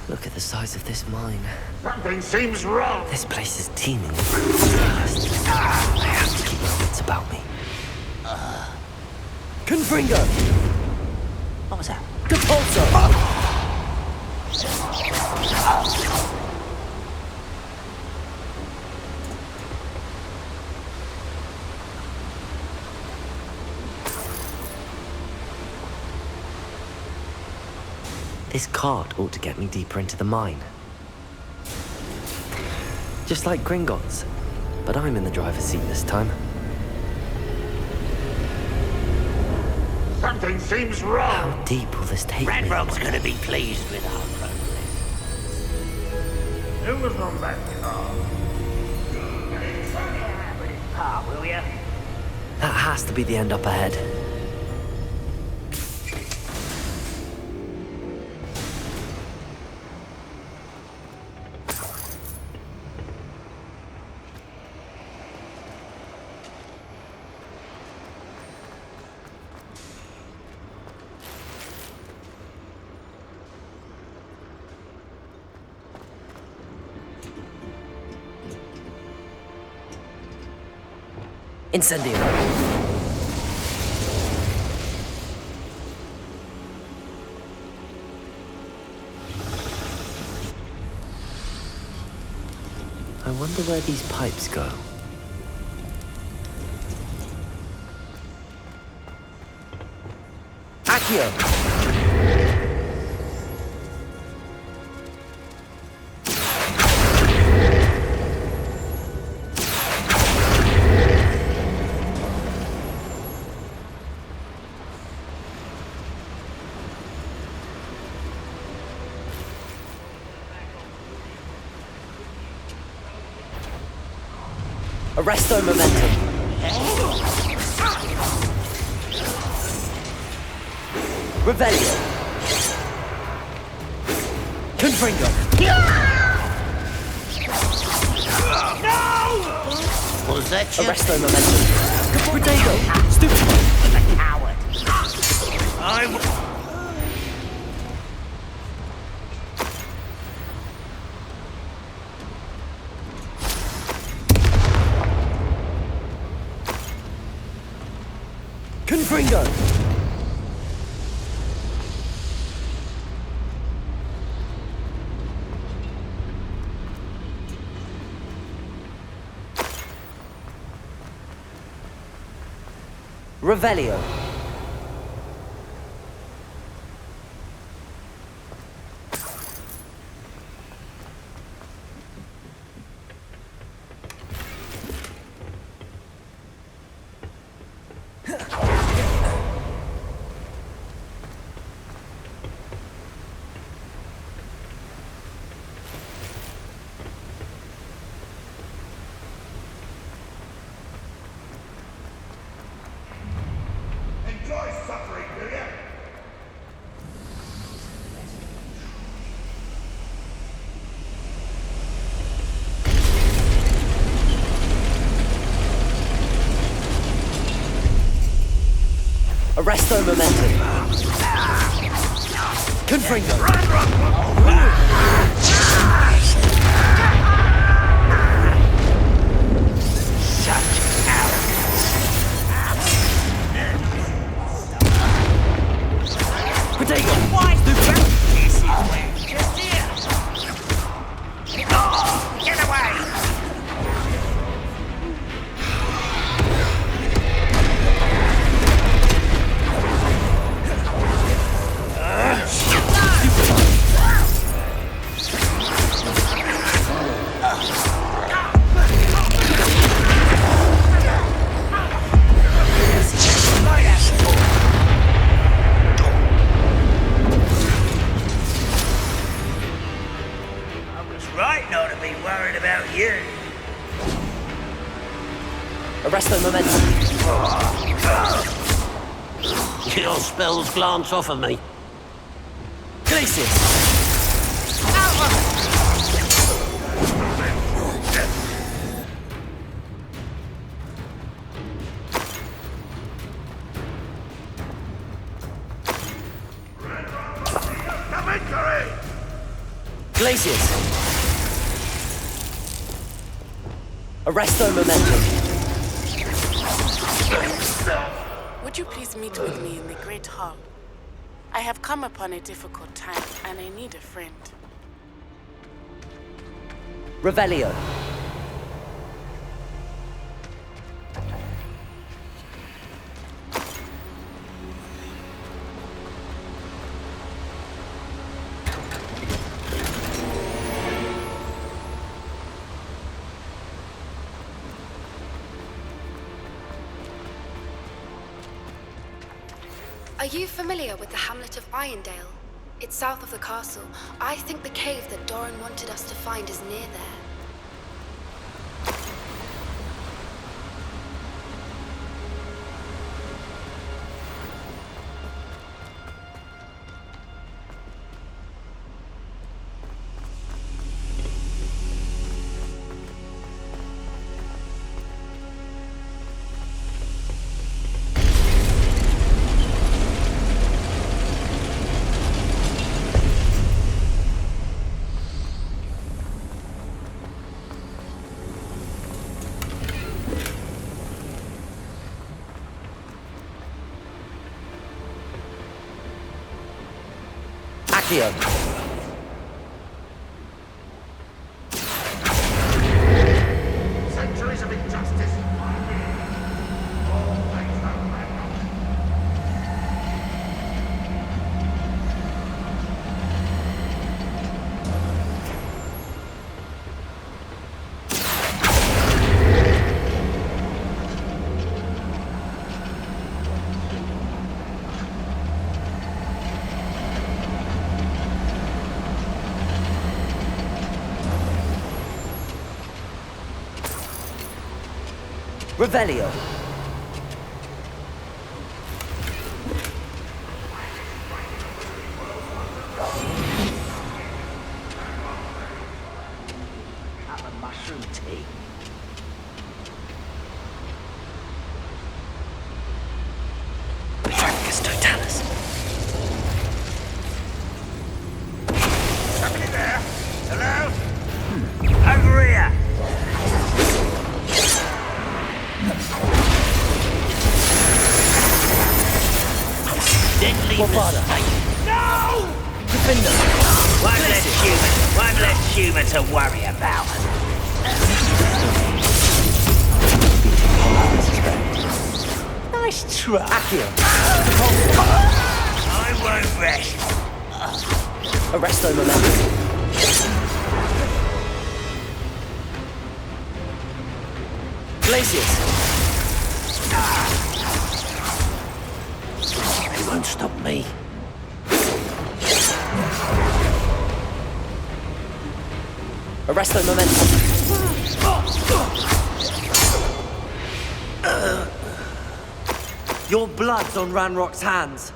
Look at the size of this mine. Something seems wrong. This place is teeming with terrorists. I have to keep my wits about me. Confringo! What was that? Depulso! This cart ought to get me deeper into the mine. Just like Gringotts, but I'm in the driver's seat this time. Something seems wrong. How deep will this take me? Ranrok's gonna be pleased with our progress. Who was on that car? With his part, will ya? That has to be the end up ahead. Incendio. I wonder where these pipes go. Accio! Arresto momentum. Revelio. Confringo. No! Was that you? Arresto momentum. Protego. Stupid. The coward. I'm... Confringo! Revelio. Enjoy suffering, do you? Arresto momentum. Confringo. Protego. Why? This is where just here. Oh, get away! Right not to be worried about you. Arresto momentum. Your spells glance off of me. Glacius. Glaciers. Arresto momentum. Would you please meet with me in the Great Hall? I have come upon a difficult time, and I need a friend. Revelio. Are you familiar with the hamlet of Irondale? It's south of the castle. I think the cave that Doran wanted us to find is near there. Accio. Centuries of injustice. Always the Ranrok. Revelio. Have a mushroom tea. Petrarchus totalis. Somebody there? Hello? Over here! Deadly Guapada. mistake. No! Defender. One less human to worry about. Nice try. Accio. I won't rest. Arresto momentum. Glaciers. They won't stop me. Arresto momentum. Your blood's on Ranrock's hands.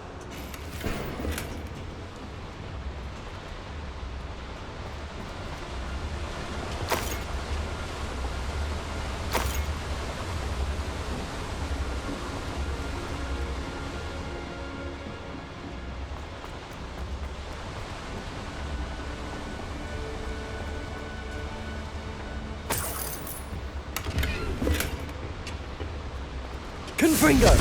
Confringo!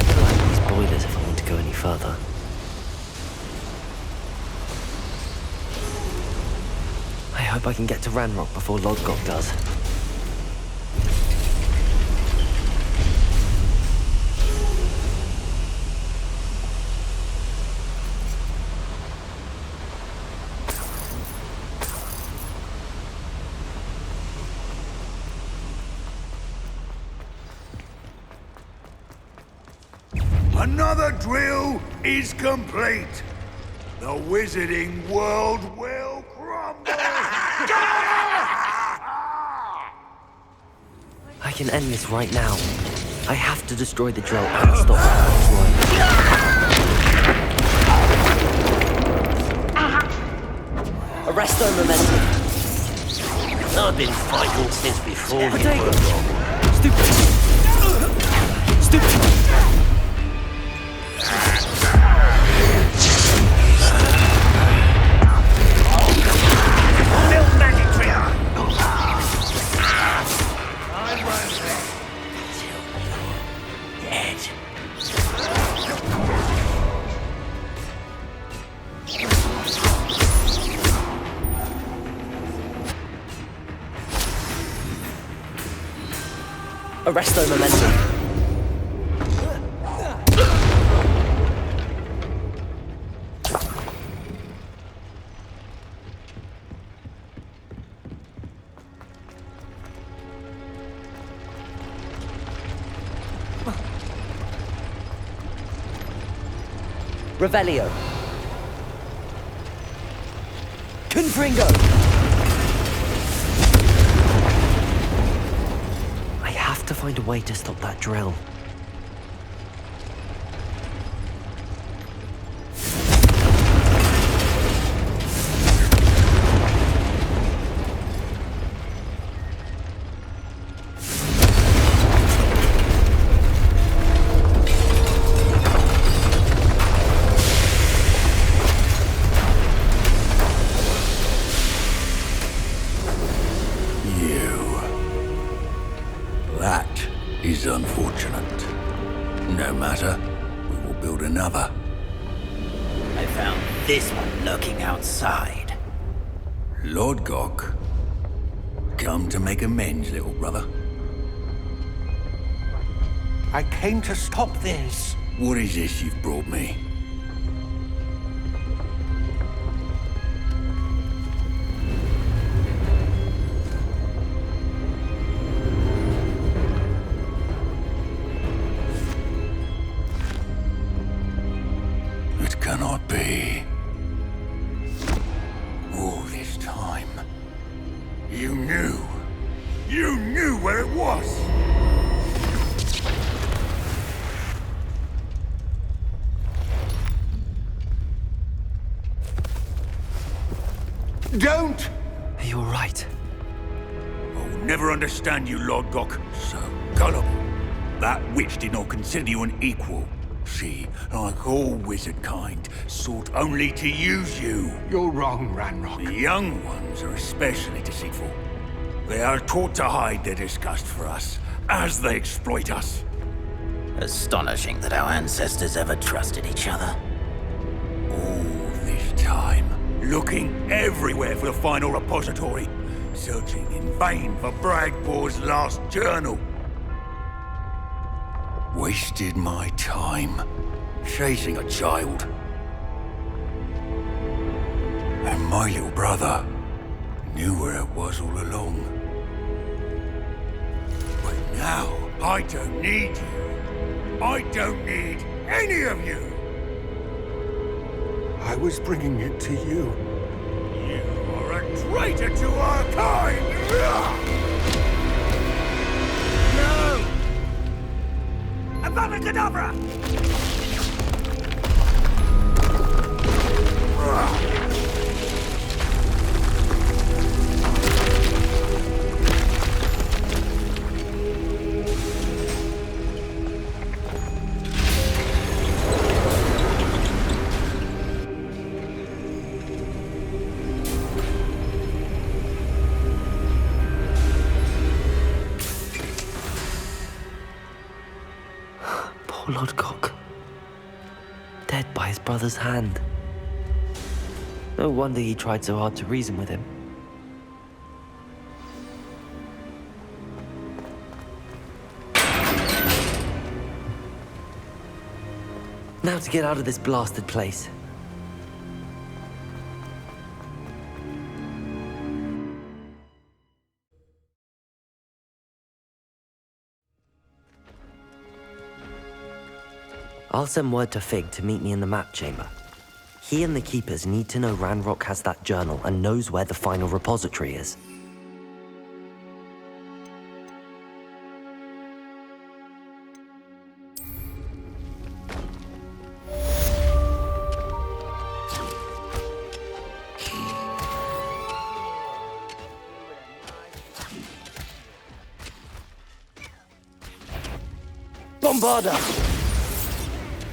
Never like these boilers if I want to go any further. I hope I can get to Ranrok before Lodgok does. Another drill is complete. The wizarding world will crumble. I can end this right now. I have to destroy the drill and stop Ranrock's run. Arresto momentum. I've been fighting since before you Potato. were born. Stupid. Stupid. Milk magic trick! Dead. Arresto momentum. Revelio. Confringo. I have to find a way to stop that drill. That is unfortunate. No matter, we will build another. I found this one lurking outside. Lodgok. Come to make amends, little brother. I came to stop this. What is this you've brought me? It cannot be. All this time, you knew. You knew where it was! Don't! Are you alright? I'll never understand you, Lodgok. So gullible. That witch did not consider you an equal. She, like all wizard kind, sought only to use you. You're wrong, Ranrok. The young ones are especially deceitful. They are taught to hide their disgust for us, as they exploit us. Astonishing that our ancestors ever trusted each other. All this time, looking everywhere for the final repository, searching in vain for Bragbor's last journal. Wasted my time chasing a child. And my little brother knew where it was all along. But now, I don't need you. I don't need any of you. I was bringing it to you. You are a traitor to our kind! No! Avada Kedavra! Poor Lodgok. Dead by his brother's hand. No wonder he tried so hard to reason with him. Now to get out of this blasted place. I'll send word to Fig to meet me in the map chamber. He and the Keepers need to know Ranrok has that journal and knows where the final repository is. Bombarder!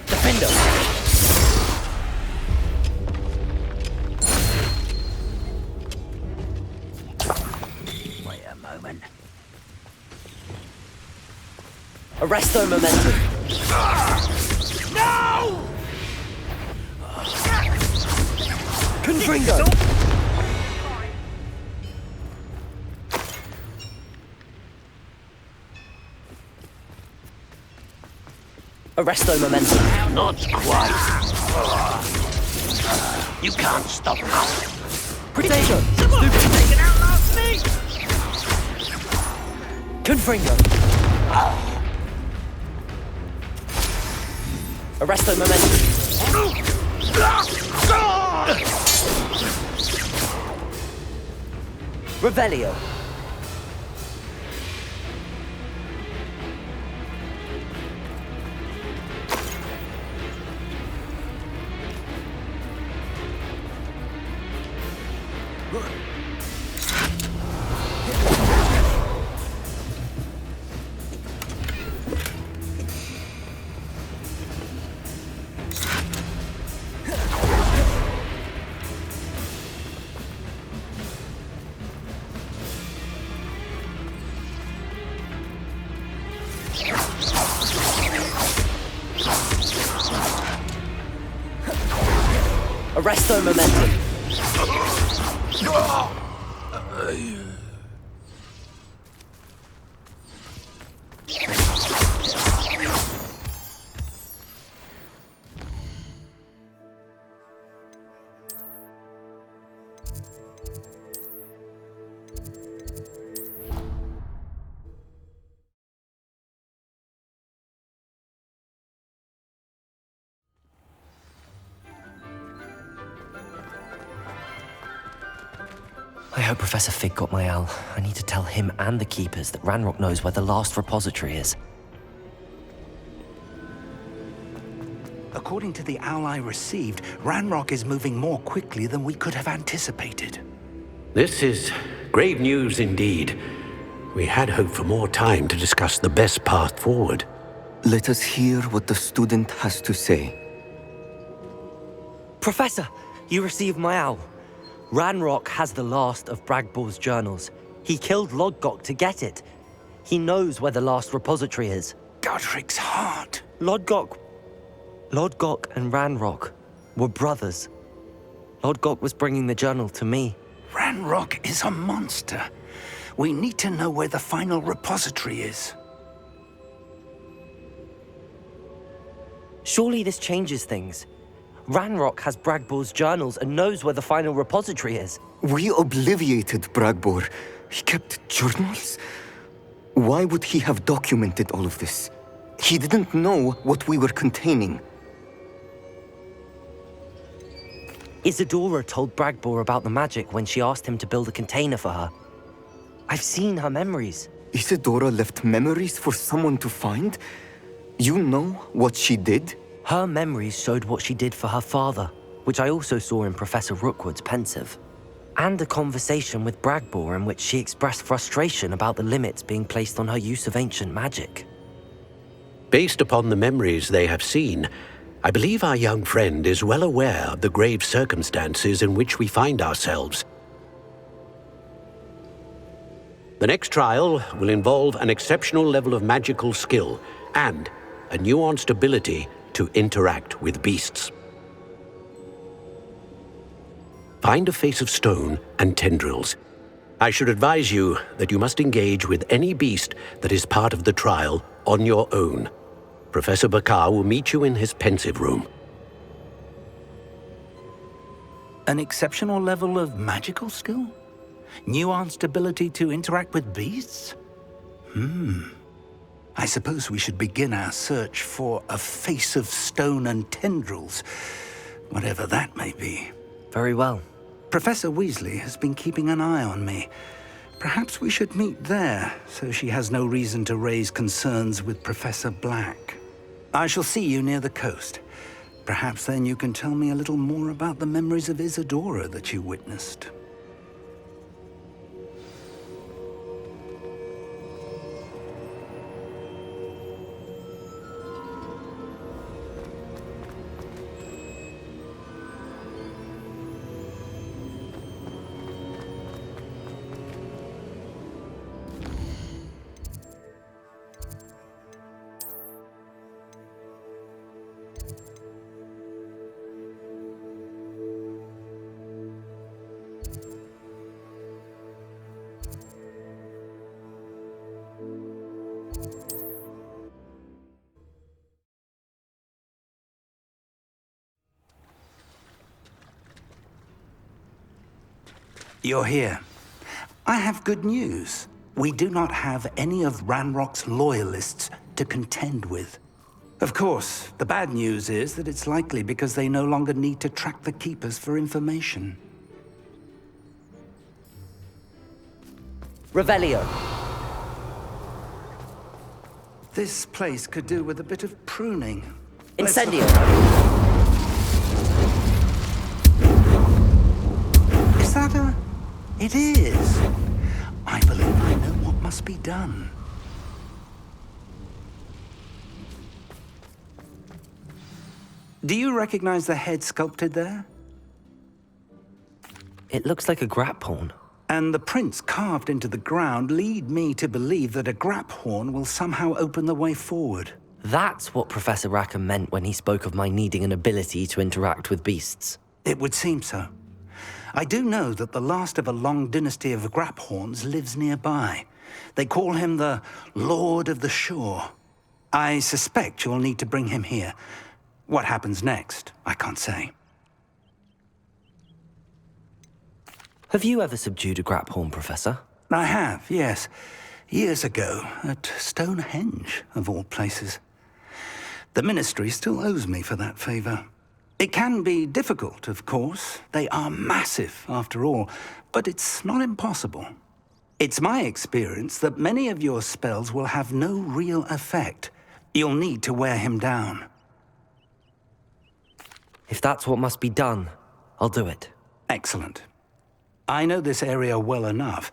Defender! Wait a moment. Arresto Momentum! No! Confringo! Arresto Momentum! Not quite. You can't stop us. Potato! Someone take it out last me! Confringo! Arresto Momentum! Revelio! Arresto Momentum! I hope Professor Fig got my owl. I need to tell him and the Keepers that Ranrok knows where the last repository is. According to the owl I received, Ranrok is moving more quickly than we could have anticipated. This is grave news indeed. We had hoped for more time to discuss the best path forward. Let us hear what the student has to say. Professor, you received my owl. Ranrok has the last of Bragbor's journals. He killed Lodgok to get it. He knows where the last repository is. Godric's heart. Lodgok and Ranrok were brothers. Lodgok was bringing the journal to me. Ranrok is a monster. We need to know where the final repository is. Surely this changes things. Ranrok has Bragbor's journals and knows where the final repository is. We obliviated Bragbor. He kept journals? Why would he have documented all of this? He didn't know what we were containing. Isadora told Bragbor about the magic when she asked him to build a container for her. I've seen her memories. Isadora left memories for someone to find? You know what she did? Her memories showed what she did for her father, which I also saw in Professor Rookwood's pensive. And a conversation with Bragbor in which she expressed frustration about the limits being placed on her use of ancient magic. Based upon the memories they have seen, I believe our young friend is well aware of the grave circumstances in which we find ourselves. The next trial will involve an exceptional level of magical skill and a nuanced ability to interact with beasts. Find a face of stone and tendrils. I should advise you that you must engage with any beast that is part of the trial on your own. Professor Bakar will meet you in his pensive room. An exceptional level of magical skill? Nuanced ability to interact with beasts? I suppose we should begin our search for a face of stone and tendrils, whatever that may be. Very well. Professor Weasley has been keeping an eye on me. Perhaps we should meet there, so she has no reason to raise concerns with Professor Black. I shall see you near the coast. Perhaps then you can tell me a little more about the memories of Isadora that you witnessed. You're here. I have good news. We do not have any of Ranrock's loyalists to contend with. Of course, the bad news is that it's likely because they no longer need to track the Keepers for information. Revelio. This place could do with a bit of pruning. Incendio. Is that a... It is. I believe I know what must be done. Do you recognize the head sculpted there? It looks like a grap horn. And the prints carved into the ground lead me to believe that a grap horn will somehow open the way forward. That's what Professor Rackham meant when he spoke of my needing an ability to interact with beasts. It would seem so. I do know that the last of a long dynasty of grap horns lives nearby. They call him the Lord of the Shore. I suspect you'll need to bring him here. What happens next, I can't say. Have you ever subdued a grap horn, Professor? I have, yes. Years ago, at Stonehenge, of all places. The Ministry still owes me for that favor. It can be difficult, of course. They are massive, after all, but it's not impossible. It's my experience that many of your spells will have no real effect. You'll need to wear him down. If that's what must be done, I'll do it. Excellent. I know this area well enough.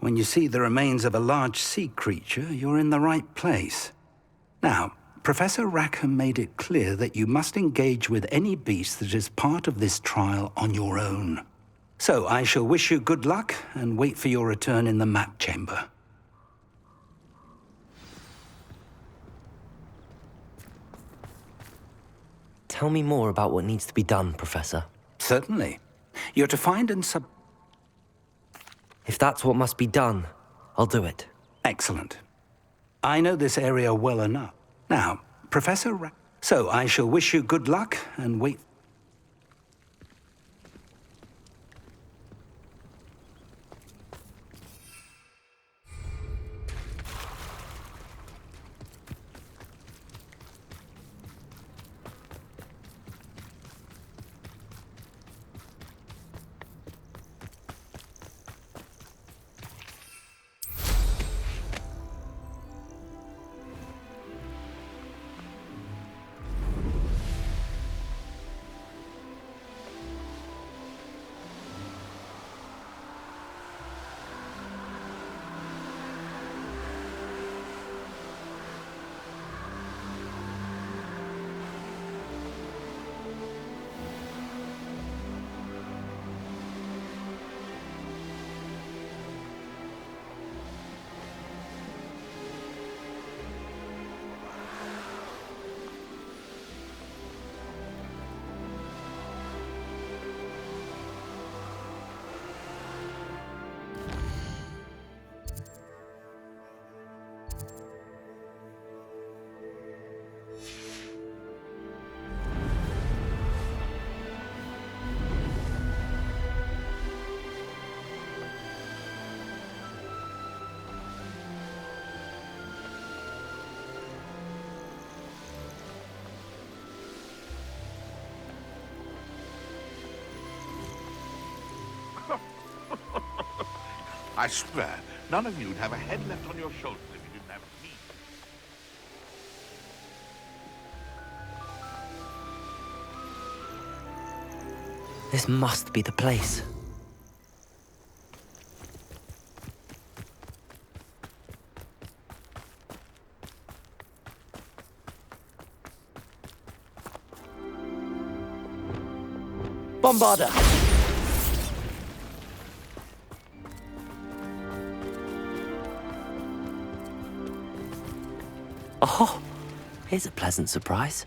When you see the remains of a large sea creature, you're in the right place. Now, Professor Rackham made it clear that you must engage with any beast that is part of this trial on your own. So I shall wish you good luck and wait for your return in the map chamber. Tell me more about what needs to be done, Professor. Certainly. You're to find and If that's what must be done, I'll do it. Excellent. I know this area well enough. Now, So I shall wish you good luck and wait. I swear, none of you'd have a head left on your shoulders if you didn't have me. This must be the place. Bombarder! Oh, here's a pleasant surprise.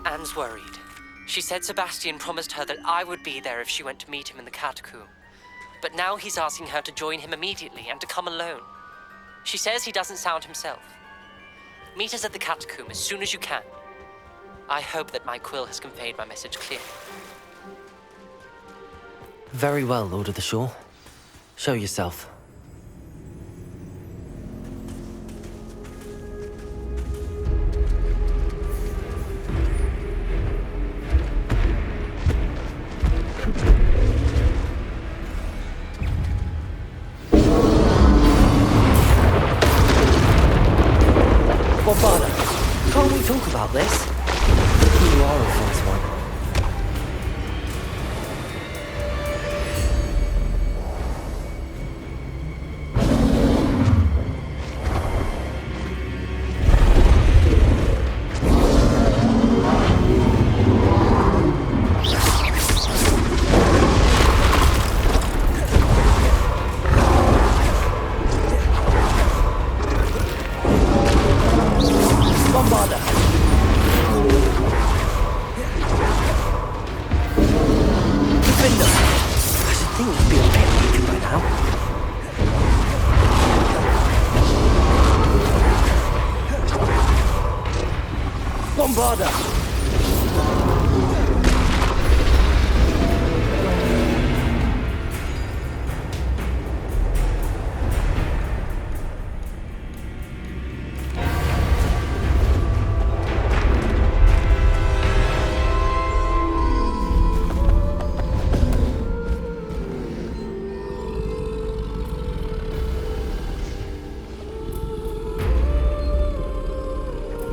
Anne's worried. She said Sebastian promised her that I would be there if she went to meet him in the catacomb. But now he's asking her to join him immediately and to come alone. She says he doesn't sound himself. Meet us at the catacomb as soon as you can. I hope that my quill has conveyed my message clearly. Very well, Lord of the Shore. Show yourself. Bombarda, can't we talk about this? You are a fast one.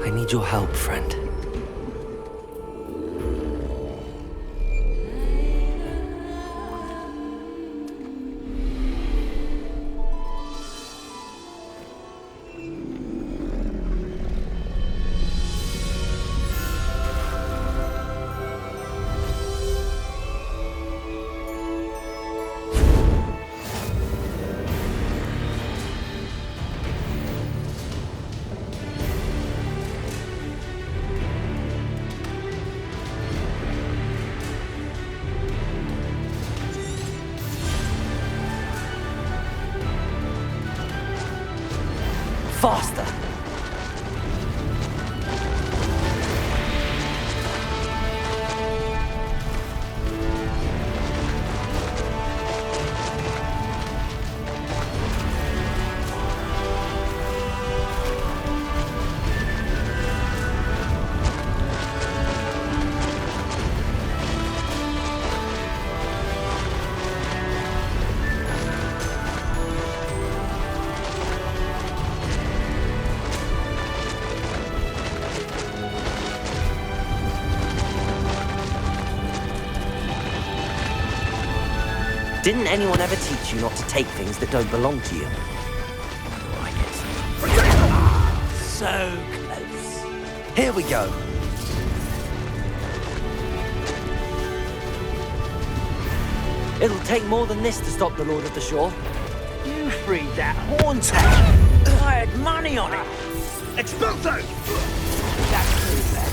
I need your help, friend. Faster! Didn't anyone ever teach you not to take things that don't belong to you? So close. Here we go. It'll take more than this to stop the Lord of the Shore. You freed that horn tank. I had money on it. Expulso! That's too bad.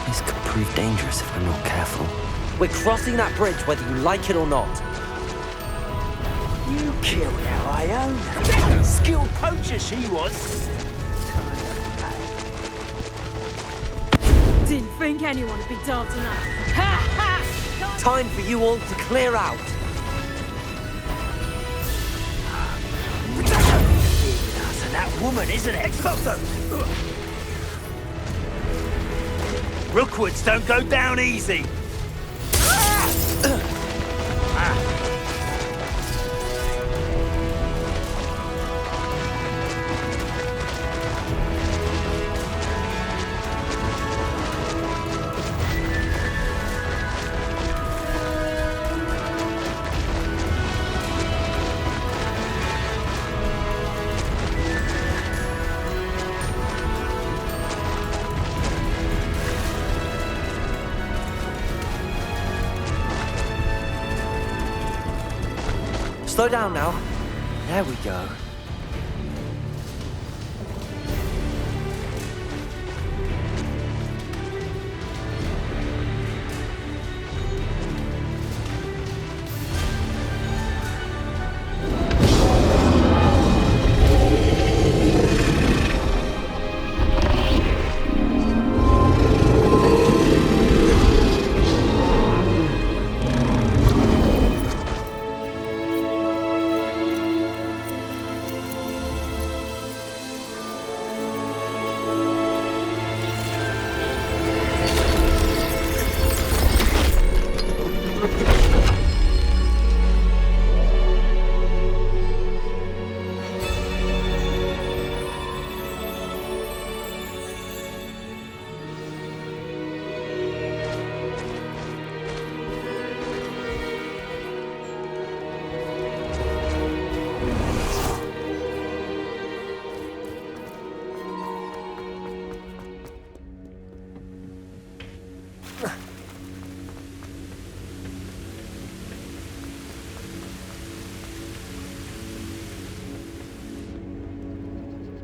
This could prove dangerous if we're not careful. We're crossing that bridge whether you like it or not. You killed our Iona. Skilled poacher she was. Didn't think anyone would be daft enough. Ha ha! Time for you all to clear out. And that woman, isn't it? Expulso! Rookwoods don't go down easy. Slow down now. There we go.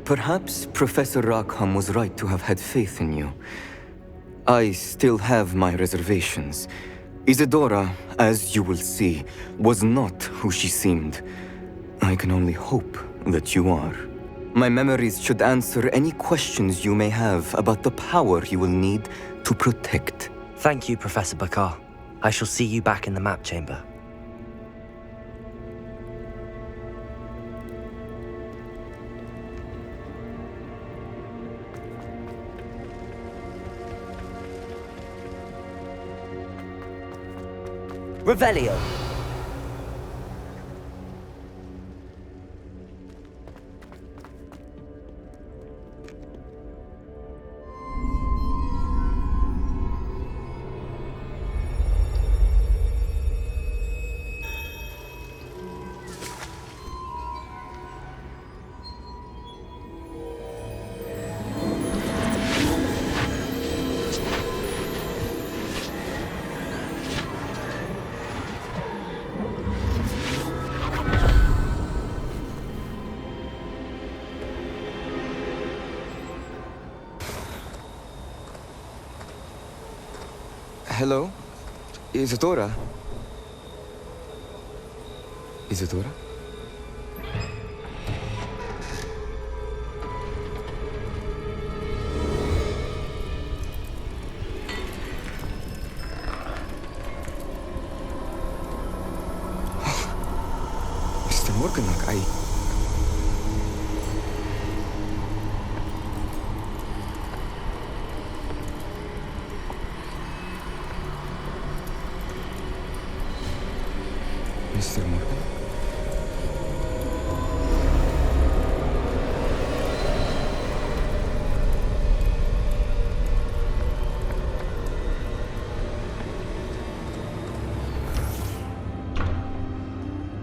Perhaps Professor Rackham was right to have had faith in you. I still have my reservations. Isadora, as you will see, was not who she seemed. I can only hope that you are. My memories should answer any questions you may have about the power you will need to protect. Thank you, Professor Bakar. I shall see you back in the map chamber. Revelio. Hello? Isadora? Isadora? Mr. Morganach, Mr. Morgan?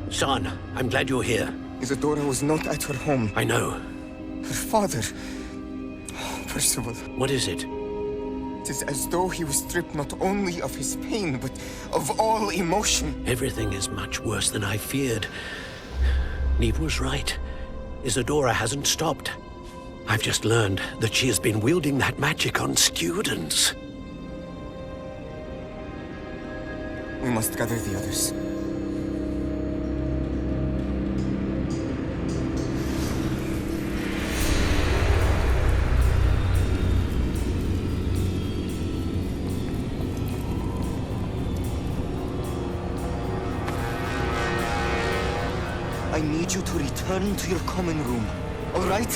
Son, I'm glad you're here. Isadora was not at her home. I know. Her father... Oh, Percival. What is it? It is as though he was stripped not only of his pain, but of all emotion. Everything is much worse than I feared. Neve was right. Isadora hasn't stopped. I've just learned that she has been wielding that magic on students. We must gather the others. I need you to return to your common room, all right?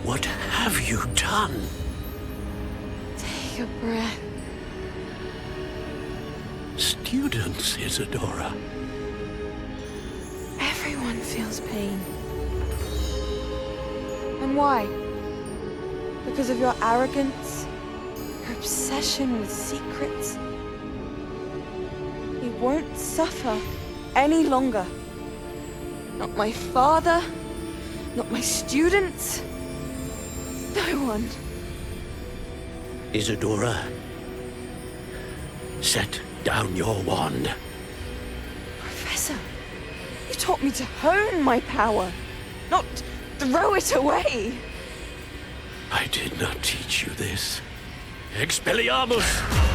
What have you done? Take a breath. Students, Isadora. Everyone feels pain. And why? Because of your arrogance? obsession with secrets. He won't suffer any longer. Not my father, not my students, no one. Isadora, set down your wand. Professor, you taught me to hone my power, not throw it away. I did not teach you this. Expelliarmus!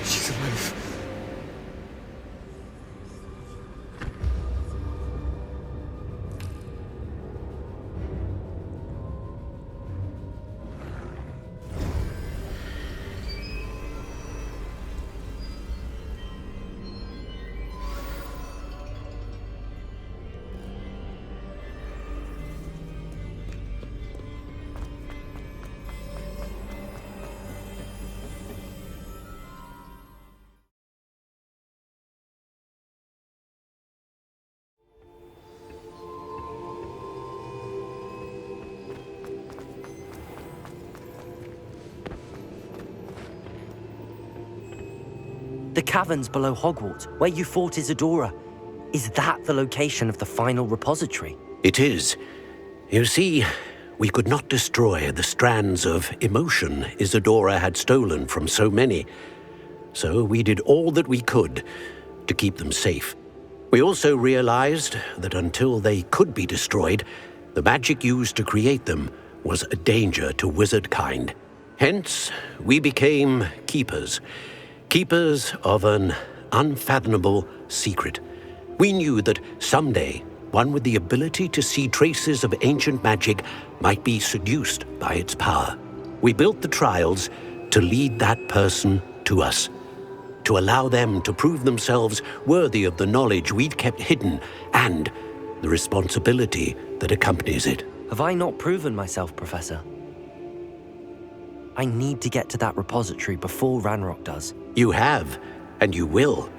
She's alive. The caverns below Hogwarts, where you fought Isadora. Is that the location of the final repository? It is. You see, we could not destroy the strands of emotion Isadora had stolen from so many. So we did all that we could to keep them safe. We also realized that until they could be destroyed, the magic used to create them was a danger to wizard kind. Hence, we became keepers. Keepers of an unfathomable secret. We knew that someday, one with the ability to see traces of ancient magic might be seduced by its power. We built the trials to lead that person to us, to allow them to prove themselves worthy of the knowledge we'd kept hidden and the responsibility that accompanies it. Have I not proven myself, Professor? I need to get to that repository before Ranrok does. You have, and you will.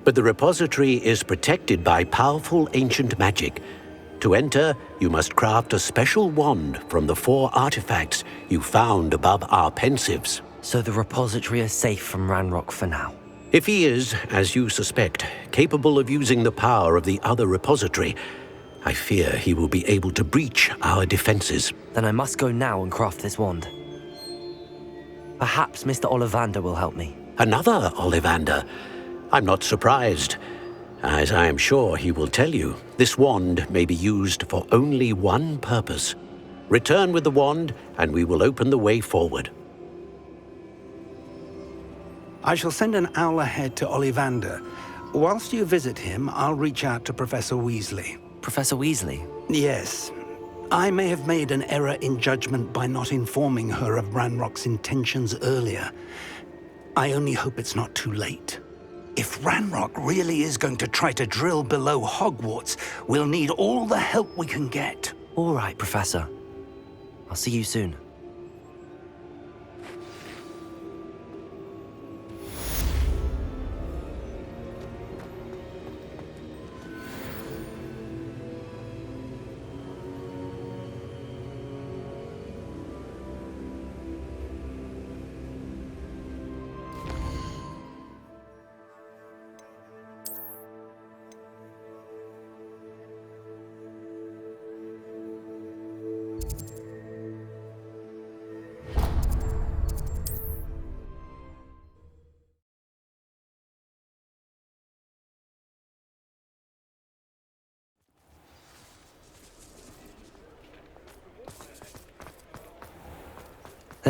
But the repository is protected by powerful ancient magic. To enter, you must craft a special wand from the 4 artifacts you found above our pensives. So the repository is safe from Ranrok for now. If he is, as you suspect, capable of using the power of the other repository, I fear he will be able to breach our defenses. Then I must go now and craft this wand. Perhaps Mr. Ollivander will help me. Another Ollivander? I'm not surprised. As I am sure he will tell you, this wand may be used for only one purpose. Return with the wand, and we will open the way forward. I shall send an owl ahead to Ollivander. Whilst you visit him, I'll reach out to Professor Weasley. Professor Weasley? Yes. I may have made an error in judgment by not informing her of Ranrock's intentions earlier. I only hope it's not too late. If Ranrok really is going to try to drill below Hogwarts, we'll need all the help we can get. All right, Professor. I'll see you soon.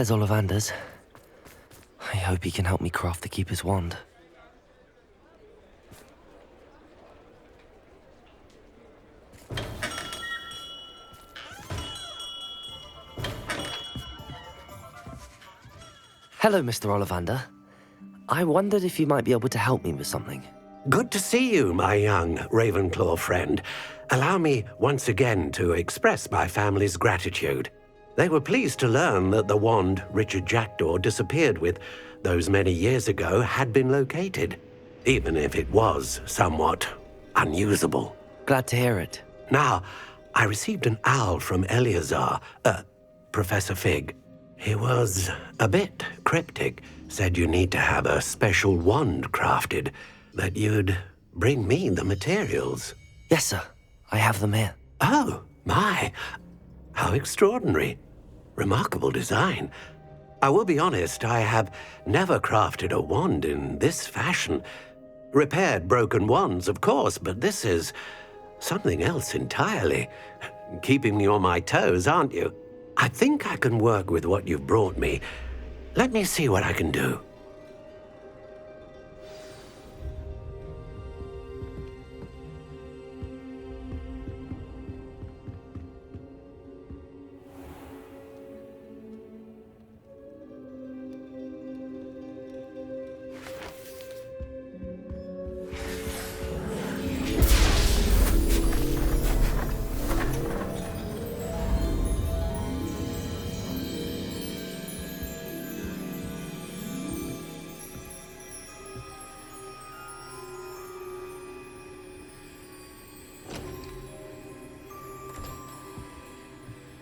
There's Ollivander's. I hope he can help me craft the Keeper's wand. Hello, Mr. Ollivander. I wondered if you might be able to help me with something. Good to see you, my young Ravenclaw friend. Allow me once again to express my family's gratitude. They were pleased to learn that the wand Richard Jackdaw disappeared with those many years ago had been located, even if it was somewhat unusable. Glad to hear it. Now, I received an owl from Eleazar, Professor Fig. He was a bit cryptic, said you need to have a special wand crafted, that you'd bring me the materials. Yes, sir. I have them here. Oh, my. How extraordinary. Remarkable design. I will be honest, I have never crafted a wand in this fashion. Repaired broken wands, of course, but this is something else entirely. Keeping me on my toes, aren't you? I think I can work with what you've brought me. Let me see what I can do.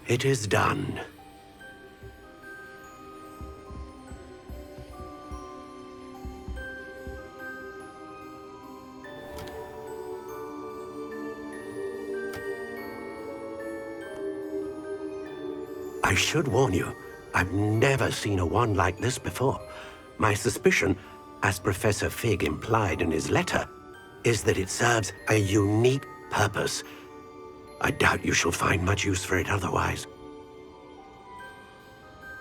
It is done. I should warn you, I've never seen a wand like this before. My suspicion, as Professor Fig implied in his letter, is that it serves a unique purpose. I doubt you shall find much use for it otherwise.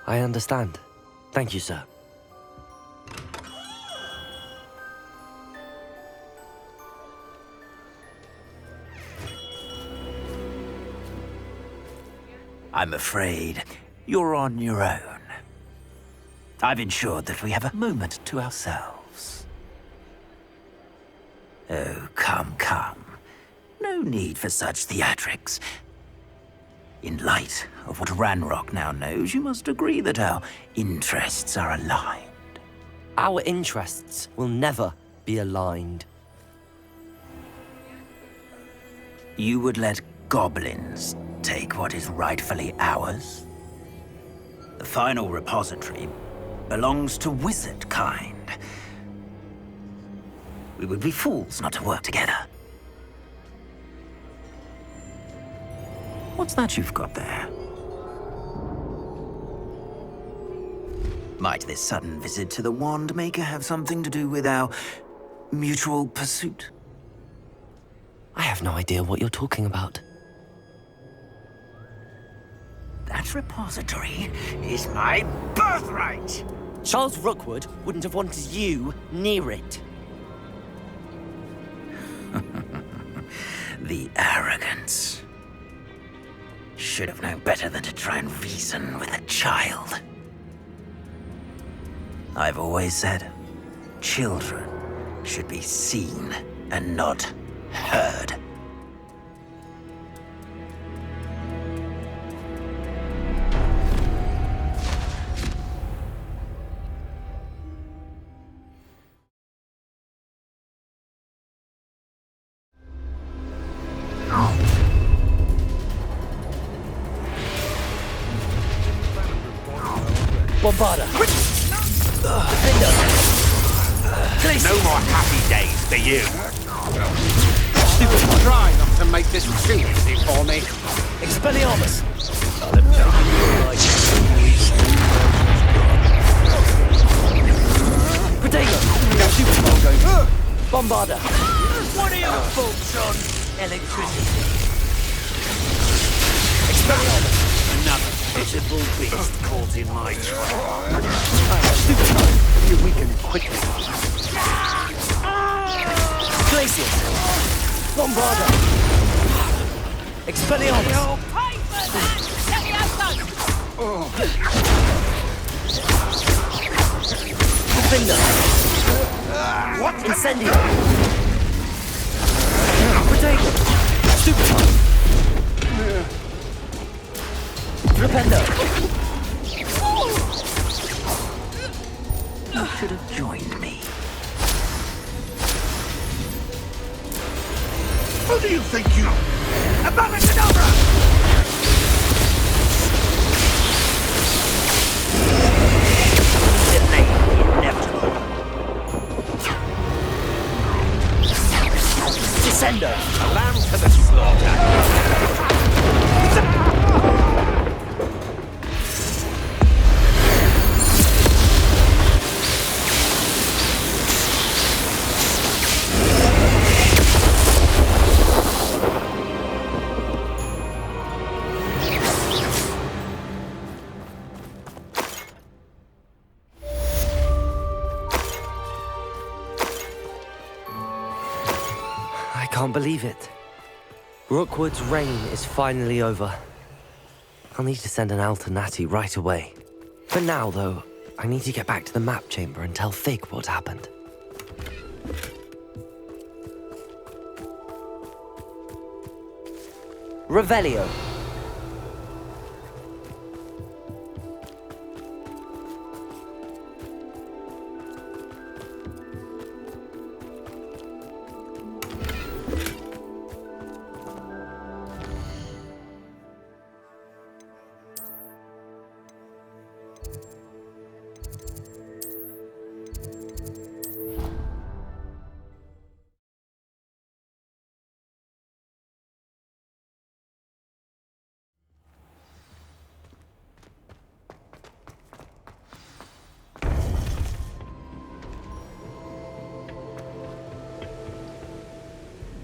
I understand. Thank you, sir. I'm afraid you're on your own. I've ensured that we have a moment to ourselves. Oh, come, come. No need for such theatrics. In light of what Ranrok now knows, you must agree that our interests are aligned. Our interests will never be aligned. You would let goblins take what is rightfully ours? The final repository belongs to wizard kind. We would be fools not to work together. What's that you've got there? Might this sudden visit to the Wand Maker have something to do with our mutual pursuit? I have no idea what you're talking about. That repository is my birthright! Charles Rookwood wouldn't have wanted you near it. The arrogance. Should have known better than to try and reason with a child. I've always said, children should be seen and not heard. Bombarda! No more happy days for you. Try not to make this too easy for me. Expelliarmus! Protego! Bombarda! What are your thoughts on electricity? Expelliarmus! Another. pitiful beast caught in my trap. You weaken quickly. Glacius! Bombarda! Expelliarmus! Defender! What? Incendio! Potato! Stupefy! Flipendo! You should have joined me. Who do you think you... Abracadabra! Delay the inevitable. Descendo! A lamb to the slaughter. I can't believe it. Rookwood's reign is finally over. I'll need to send an Alternati right away. For now, though, I need to get back to the map chamber and tell Fig what happened. Revelio.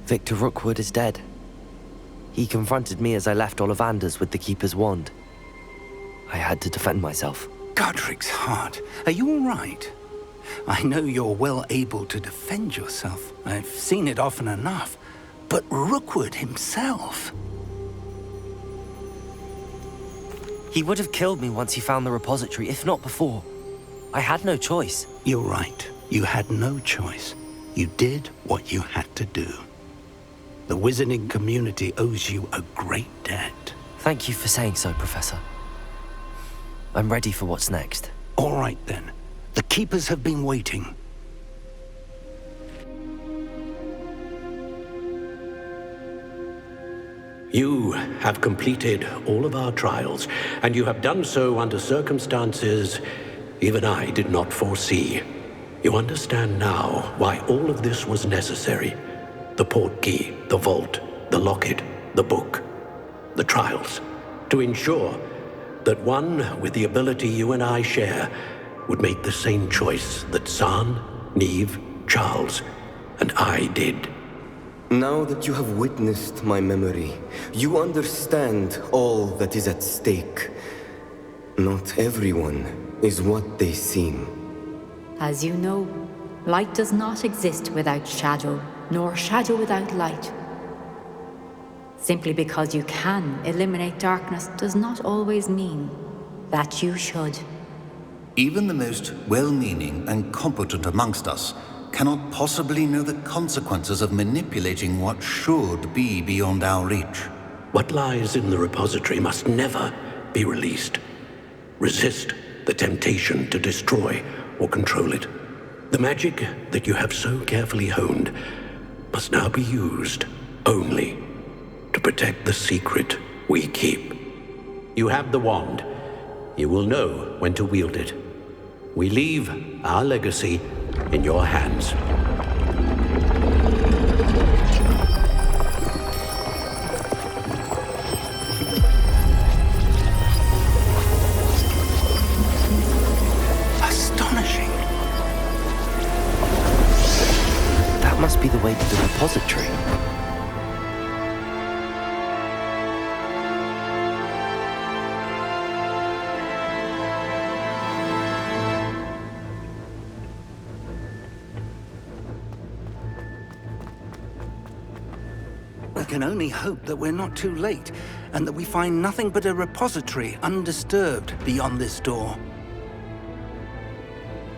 Victor Rookwood is dead. He confronted me as I left Ollivander's with the Keeper's wand. I had to defend myself. Godric's heart, are you all right? I know you're well able to defend yourself. I've seen it often enough. But Rookwood himself... He would have killed me once he found the repository, if not before. I had no choice. You're right. You had no choice. You did what you had to do. The wizarding community owes you a great debt. Thank you for saying so, Professor. I'm ready for what's next. All right, then. The Keepers have been waiting. You have completed all of our trials, and you have done so under circumstances even I did not foresee. You understand now why all of this was necessary. The portkey, the vault, the locket, the book, the trials. To ensure that one with the ability you and I share would make the same choice that Zahn, Neve, Charles, and I did. Now that you have witnessed my memory, you understand all that is at stake. Not everyone is what they seem. As you know, light does not exist without shadow, nor shadow without light. Simply because you can eliminate darkness does not always mean that you should. Even the most well-meaning and competent amongst us cannot possibly know the consequences of manipulating what should be beyond our reach. What lies in the repository must never be released. Resist the temptation to destroy or control it. The magic that you have so carefully honed must now be used only to protect the secret we keep. You have the wand. You will know when to wield it. We leave our legacy in your hands. Astonishing. That must be the way to the repository. can only hope that we're not too late, and that we find nothing but a repository undisturbed beyond this door.